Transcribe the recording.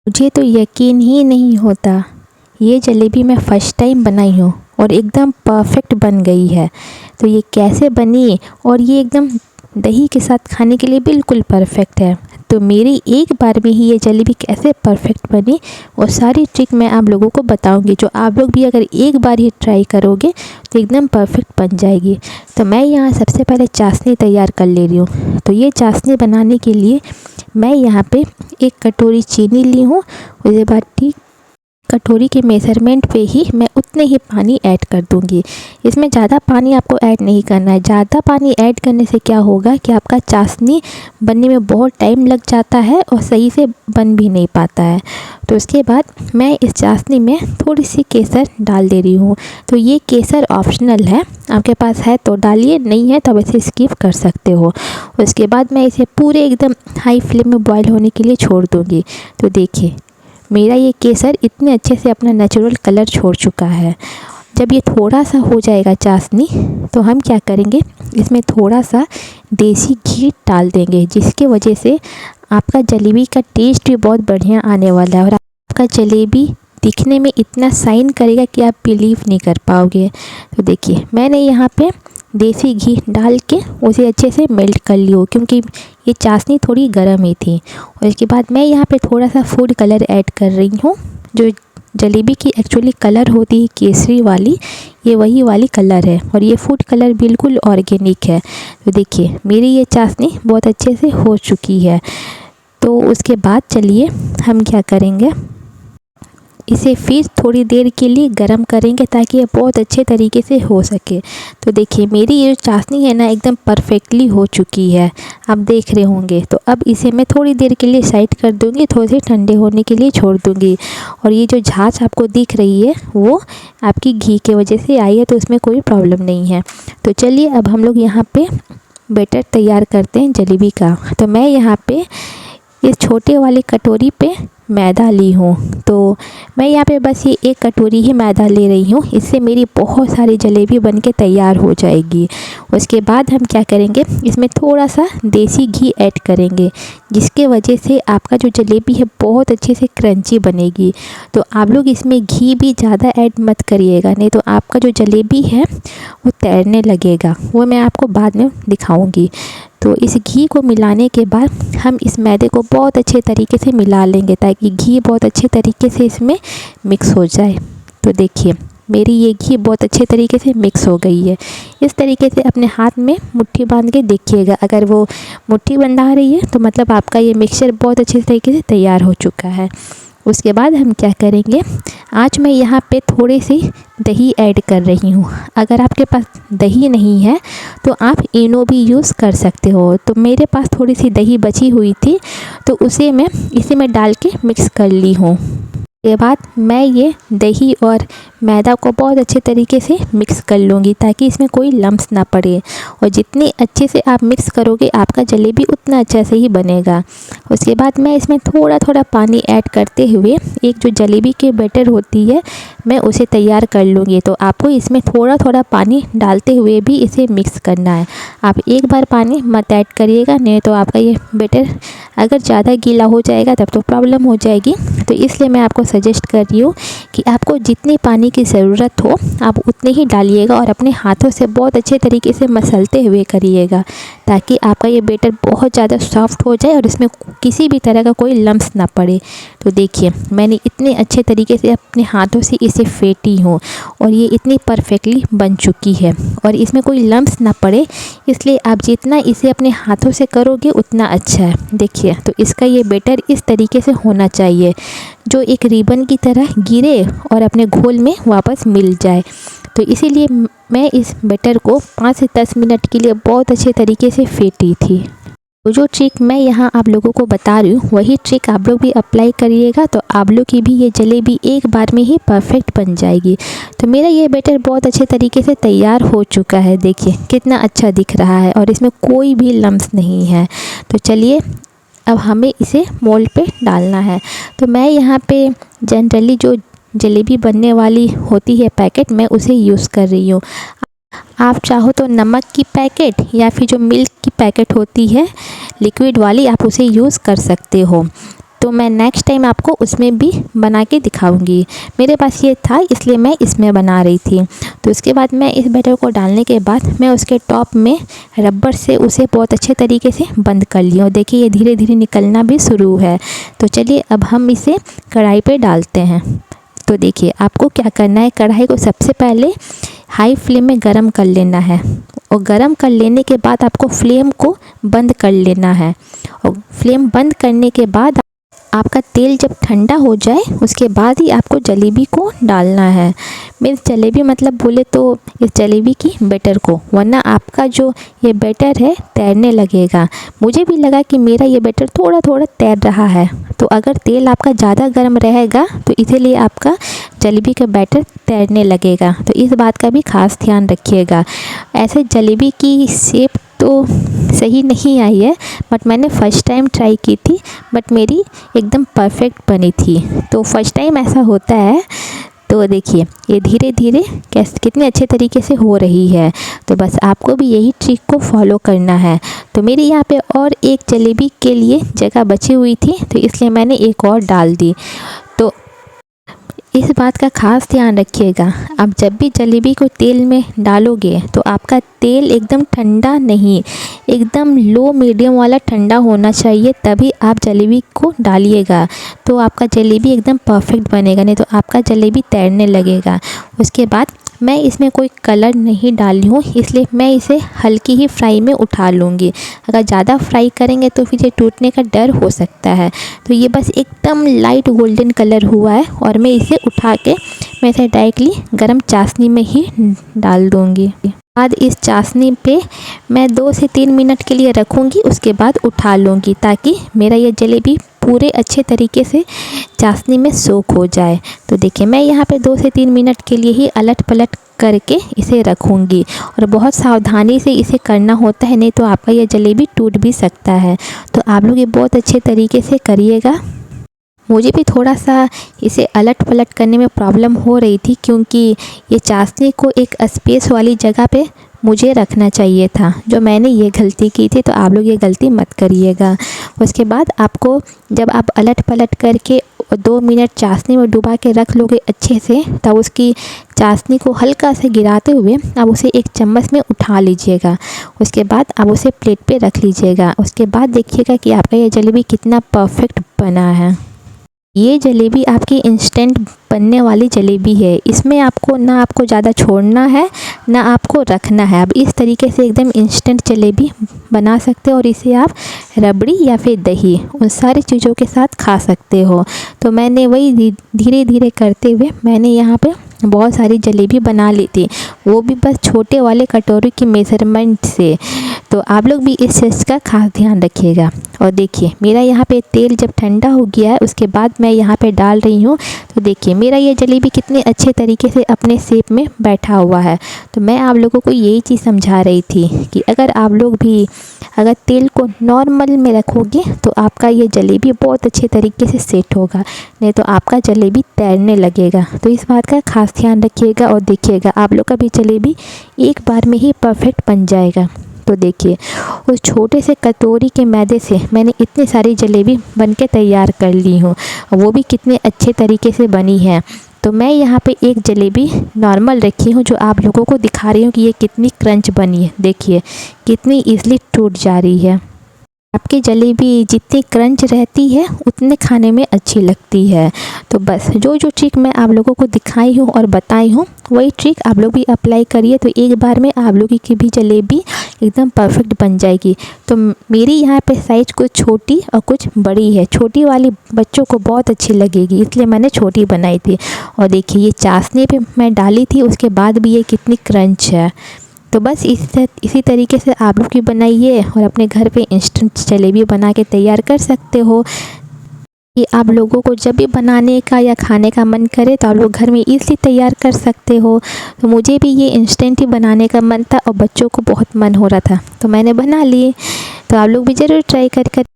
मुझे तो यकीन ही नहीं होता, ये जलेबी मैं फ़र्स्ट टाइम बनाई हूँ और एकदम परफेक्ट बन गई है। तो ये कैसे बनी और ये एकदम दही के साथ खाने के लिए बिल्कुल परफेक्ट है। तो मेरी एक बार में ही ये जलेबी कैसे परफेक्ट बनी और सारी ट्रिक मैं आप लोगों को बताऊंगी, जो आप लोग भी अगर एक बार ही ट्राई करोगे तो एकदम परफेक्ट बन जाएगी। तो मैं यहाँ सबसे पहले चाशनी तैयार कर ले रही हूँ। तो ये चाशनी बनाने के लिए मैं यहाँ पे 1 कटोरी चीनी ली हूँ। उसके बाद ठीक कटोरी के मेज़रमेंट पे ही मैं उतने ही पानी ऐड कर दूंगी। इसमें ज़्यादा पानी आपको ऐड नहीं करना है। ज़्यादा पानी ऐड करने से क्या होगा कि आपका चाशनी बनने में बहुत टाइम लग जाता है और सही से बन भी नहीं पाता है। तो उसके बाद मैं इस चाशनी में थोड़ी सी केसर डाल दे रही हूँ। तो ये केसर ऑप्शनल है, आपके पास है तो डालिए, नहीं है तो आप इसे स्किप कर सकते हो। उसके बाद मैं इसे पूरे एकदम हाई फ्लेम में बॉईल होने के लिए छोड़ दूँगी। तो देखिए मेरा ये केसर इतने अच्छे से अपना नेचुरल कलर छोड़ चुका है। जब ये थोड़ा सा हो जाएगा चाशनी, तो हम क्या करेंगे, इसमें थोड़ा सा देसी घी डाल देंगे, जिसके वजह से आपका जलेबी का टेस्ट भी बहुत बढ़िया आने वाला है और आपका जलेबी दिखने में इतना शाइन करेगा कि आप बिलीव नहीं कर पाओगे। तो देखिए मैंने यहाँ पे देसी घी डाल के उसे अच्छे से मेल्ट कर लियो, क्योंकि ये चाशनी थोड़ी गर्म ही थी। और इसके बाद मैं यहाँ पे थोड़ा सा फूड कलर ऐड कर रही हूँ। जो जलेबी की एक्चुअली कलर होती है केसरी वाली, ये वही वाली कलर है और ये फूड कलर बिल्कुल ऑर्गेनिक है। तो देखिए मेरी ये चाशनी बहुत अच्छे से हो चुकी है। तो उसके बाद चलिए हम क्या करेंगे, इसे फिर थोड़ी देर के लिए गरम करेंगे ताकि ये बहुत अच्छे तरीके से हो सके। तो देखिए मेरी ये चाशनी है ना एकदम परफेक्टली हो चुकी है, आप देख रहे होंगे। तो अब इसे मैं थोड़ी देर के लिए साइड कर दूंगी, थोड़े से ठंडे होने के लिए छोड़ दूंगी। और ये जो झाँझ आपको दिख रही है वो आपकी घी के वजह से आई है, तो इसमें कोई प्रॉब्लम नहीं है। तो चलिए अब हम लोग यहाँ पर बैटर तैयार करते हैं जलेबी का। तो मैं यहाँ पर इस छोटे वाली कटोरी पे मैदा ली हूँ। तो मैं यहाँ पे बस ये 1 कटोरी ही मैदा ले रही हूँ, इससे मेरी बहुत सारी जलेबी बनके तैयार हो जाएगी। उसके बाद हम क्या करेंगे, इसमें थोड़ा सा देसी घी ऐड करेंगे, जिसके वजह से आपका जो जलेबी है बहुत अच्छे से क्रंची बनेगी। तो आप लोग इसमें घी भी ज़्यादा ऐड मत करिएगा, नहीं तो आपका जो जलेबी है वो तैरने लगेगा, वो मैं आपको बाद में दिखाऊँगी। तो इस घी को मिलाने के बाद हम इस मैदे को बहुत अच्छे तरीके से मिला लेंगे, ताकि घी बहुत अच्छे तरीके से इसमें मिक्स हो जाए। तो देखिए मेरी ये घी बहुत अच्छे तरीके से मिक्स हो गई है। इस तरीके से अपने हाथ में मुट्ठी बांध के देखिएगा, अगर वो मुट्ठी बंधा रही है तो मतलब आपका ये मिक्सचर बहुत अच्छे तरीके से तैयार हो चुका है। उसके बाद हम क्या करेंगे, आज मैं यहाँ पे थोड़ी सी दही ऐड कर रही हूँ। अगर आपके पास दही नहीं है तो आप इनो भी यूज़ कर सकते हो। तो मेरे पास थोड़ी सी दही बची हुई थी, तो उसे मैं इसी में डाल के मिक्स कर ली हूँ। के बाद मैं ये दही और मैदा को बहुत अच्छे तरीके से मिक्स कर लूँगी, ताकि इसमें कोई लम्स ना पड़े। और जितनी अच्छे से आप मिक्स करोगे आपका जलेबी उतना अच्छा से ही बनेगा। उसके बाद मैं इसमें थोड़ा थोड़ा पानी ऐड करते हुए एक जो जलेबी की बैटर होती है मैं उसे तैयार कर लूँगी। तो आपको इसमें थोड़ा थोड़ा पानी डालते हुए भी इसे मिक्स करना है। आप एक बार पानी मत ऐड करिएगा, नहीं तो आपका ये बैटर अगर ज़्यादा गीला हो जाएगा तब तो प्रॉब्लम हो जाएगी। तो इसलिए मैं आपको सजेस्ट कर रही हूँ कि आपको जितनी पानी की ज़रूरत हो आप उतने ही डालिएगा और अपने हाथों से बहुत अच्छे तरीके से मसलते हुए करिएगा, ताकि आपका ये बैटर बहुत ज़्यादा सॉफ्ट हो जाए और इसमें किसी भी तरह का कोई लम्स ना पड़े। तो देखिए मैंने इतने अच्छे तरीके से अपने हाथों से इसे फेंटी हूँ और ये इतनी परफेक्टली बन चुकी है और इसमें कोई लम्स ना पड़े, इसलिए आप जितना इसे अपने हाथों से करोगे उतना अच्छा है। देखिए तो इसका ये बैटर इस तरीके से होना चाहिए, जो एक रिबन की तरह गिरे और अपने घोल में वापस मिल जाए। तो इसीलिए मैं इस बैटर को 5 से 10 मिनट के लिए बहुत अच्छे तरीके से फेंटी थी। तो जो ट्रिक मैं यहाँ आप लोगों को बता रही हूँ वही ट्रिक आप लोग भी अप्लाई करिएगा, तो आप लोग की भी ये जलेबी एक बार में ही परफेक्ट बन जाएगी। तो मेरा ये बैटर बहुत अच्छे तरीके से तैयार हो चुका है, देखिए कितना अच्छा दिख रहा है और इसमें कोई भी लम्स नहीं है। तो चलिए अब हमें इसे मोल्ड पे डालना है। तो मैं यहाँ पे जनरली जो जलेबी बनने वाली होती है पैकेट, मैं उसे यूज़ कर रही हूँ। आप चाहो तो नमक की पैकेट या फिर जो मिल्क की पैकेट होती है लिक्विड वाली, आप उसे यूज़ कर सकते हो। तो मैं नेक्स्ट टाइम आपको उसमें भी बना के दिखाऊंगी। मेरे पास ये था इसलिए मैं इसमें बना रही थी। तो उसके बाद मैं इस बैटर को डालने के बाद मैं उसके टॉप में रबर से उसे बहुत अच्छे तरीके से बंद कर लिया। और देखिए ये धीरे धीरे निकलना भी शुरू है। तो चलिए अब हम इसे कढ़ाई पे डालते हैं। तो देखिए आपको क्या करना है, कढ़ाई को सबसे पहले हाई फ्लेम में गरम कर लेना है और गरम कर लेने के बाद आपको फ्लेम को बंद कर लेना है। और फ्लेम बंद करने के बाद आपका तेल जब ठंडा हो जाए उसके बाद ही आपको जलेबी को डालना है। मीन्स जलेबी मतलब बोले तो इस जलेबी की बैटर को, वरना आपका जो ये बैटर है तैरने लगेगा। मुझे भी लगा कि मेरा ये बैटर थोड़ा थोड़ा तैर रहा है। तो अगर तेल आपका ज़्यादा गर्म रहेगा तो इसीलिए आपका जलेबी का बैटर तैरने लगेगा। तो इस बात का भी खास ध्यान रखिएगा। ऐसे जलेबी की शेप तो सही नहीं आई है, बट मैंने फ़र्स्ट टाइम ट्राई की थी, बट मेरी एकदम परफेक्ट बनी थी। तो फर्स्ट टाइम ऐसा होता है। तो देखिए ये धीरे धीरे कैसे कितने अच्छे तरीके से हो रही है। तो बस आपको भी यही ट्रिक को फॉलो करना है। तो मेरे यहाँ पे और एक जलेबी के लिए जगह बची हुई थी, तो इसलिए मैंने एक और डाल दी। तो इस बात का खास ध्यान रखिएगा, आप जब भी जलेबी को तेल में डालोगे तो आपका तेल एकदम ठंडा नहीं, एकदम लो मीडियम वाला ठंडा होना चाहिए, तभी आप जलेबी को डालिएगा। तो आपका जलेबी एकदम परफेक्ट बनेगा, नहीं तो आपका जलेबी तैरने लगेगा। उसके बाद मैं इसमें कोई कलर नहीं डाली हूँ, इसलिए मैं इसे हल्की ही फ्राई में उठा लूँगी। अगर ज़्यादा फ्राई करेंगे तो फिर ये टूटने का डर हो सकता है। तो ये बस एकदम लाइट गोल्डन कलर हुआ है और मैं इसे उठा के मैं इसे डायरेक्टली गरम चाशनी में ही डाल दूँगी। बाद इस चाशनी पे मैं 2 से 3 मिनट के लिए रखूँगी, उसके बाद उठा लूँगी ताकि मेरा ये जलेबी पूरे अच्छे तरीके से चाशनी में सोख हो जाए। तो देखिए मैं यहाँ पे 2 से 3 मिनट के लिए ही अलट पलट करके इसे रखूँगी और बहुत सावधानी से इसे करना होता है, नहीं तो आपका ये जलेबी टूट भी सकता है। तो आप लोग ये बहुत अच्छे तरीके से करिएगा। मुझे भी थोड़ा सा इसे अलट पलट करने में प्रॉब्लम हो रही थी, क्योंकि ये चाशनी को एक स्पेस वाली जगह पे मुझे रखना चाहिए था, जो मैंने ये गलती की थी। तो आप लोग ये गलती मत करिएगा। उसके बाद आपको जब आप अलट पलट करके 2 मिनट चाशनी में डुबा के रख लोगे अच्छे से, तब उसकी चाशनी को हल्का सा गिराते हुए आप उसे एक चम्मच में उठा लीजिएगा। उसके बाद आप उसे प्लेट पे रख लीजिएगा। उसके बाद देखिएगा कि आपका ये जलेबी कितना परफेक्ट बना है। ये जलेबी आपकी इंस्टेंट बनने वाली जलेबी है। इसमें आपको ज़्यादा छोड़ना है ना आपको रखना है। अब इस तरीके से एकदम इंस्टेंट जलेबी बना सकते हो और इसे आप रबड़ी या फिर दही उन सारी चीज़ों के साथ खा सकते हो। तो मैंने वही धीरे धीरे करते हुए मैंने यहाँ पे बहुत सारी जलेबी बना ली थी, वो भी बस छोटे वाले कटोरी की मेज़रमेंट से। तो आप लोग भी इस चीज़ का खास ध्यान रखिएगा। और देखिए मेरा यहाँ पे तेल जब ठंडा हो गया है उसके बाद मैं यहाँ पे डाल रही हूँ। तो देखिए मेरा ये जलेबी कितने अच्छे तरीके से अपने शेप में बैठा हुआ है। तो मैं आप लोगों को यही चीज़ समझा रही थी कि अगर आप लोग भी अगर तेल को नॉर्मल में रखोगे तो आपका ये जलेबी बहुत अच्छे तरीके से सेट होगा, नहीं तो आपका जलेबी तैरने लगेगा। तो इस बात का खास ध्यान रखिएगा और देखिएगा आप लोग का भी जलेबी एक बार में ही परफेक्ट बन जाएगा। तो देखिए उस छोटे से कटोरी के मैदे से मैंने इतनी सारी जलेबी बनके तैयार कर ली हूँ, वो भी कितने अच्छे तरीके से बनी है। तो मैं यहाँ पे एक जलेबी नॉर्मल रखी हूँ जो आप लोगों को दिखा रही हूँ कि ये कितनी क्रंच बनी है। देखिए कितनी ईज़िली टूट जा रही है। आपकी जलेबी जितनी क्रंच रहती है उतने खाने में अच्छी लगती है। तो बस जो ट्रिक मैं आप लोगों को दिखाई हूँ और बताई हूँ वही ट्रिक आप लोग भी अप्लाई करिए, तो एक बार में आप लोगों की भी जलेबी एकदम परफेक्ट बन जाएगी। तो मेरी यहाँ पे साइज़ कुछ छोटी और कुछ बड़ी है। छोटी वाली बच्चों को बहुत अच्छी लगेगी, इसलिए मैंने छोटी बनाई थी। और देखिए ये चाशनी पे मैं डाली थी, उसके बाद भी ये कितनी क्रंच है। तो बस इसी तरीके से आप लोग भी बनाइए और अपने घर पे इंस्टेंट जलेबी बना के तैयार कर सकते हो। कि आप लोगों को जब भी बनाने का या खाने का मन करे तो आप लोग घर में ईज़िली तैयार कर सकते हो। तो मुझे भी ये इंस्टेंट ही बनाने का मन था और बच्चों को बहुत मन हो रहा था, तो मैंने बना ली। तो आप लोग भी ज़रूर ट्राई कर